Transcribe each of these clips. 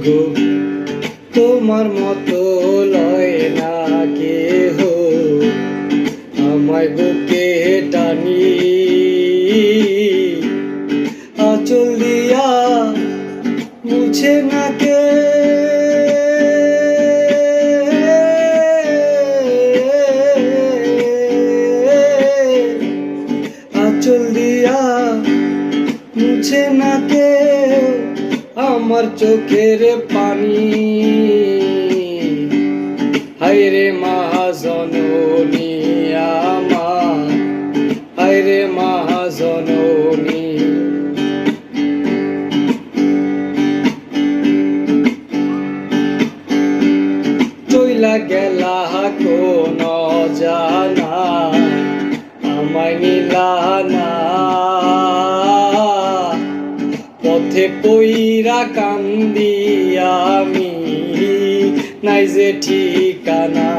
গো তোমার মতো লয় না কেহ আমায় বুকে টানি আঁচল দিয়া মুছে না কে আঁচল দিয়া মুছে না কে আমার চোখের পানি হায়রে মা জননী আমার হায়রে মা জননী চইলা গেলা কোন জানা আমায় নিলা না পথে পইরা কান্দি আমি নাই যে ঠিকানা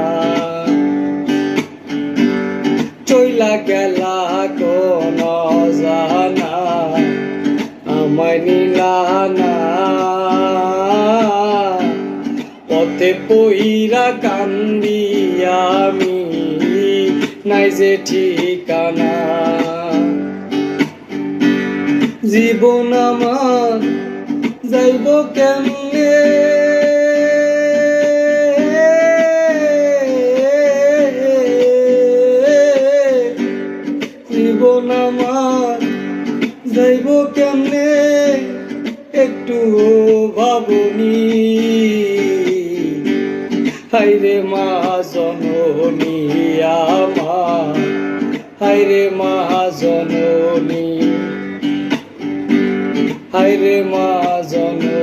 চইলা গেলা কোন জানা আমায় নিলা না পথে পইরা কান্দি আমি নাই যে ঠিকানা জীবন আমার যাইব কেমনে জীবন আমার যাইব কেমনে একটু ভাবনি হায়রে মা জননী আমার হায়রে মা জননী হায়রে মা জননী।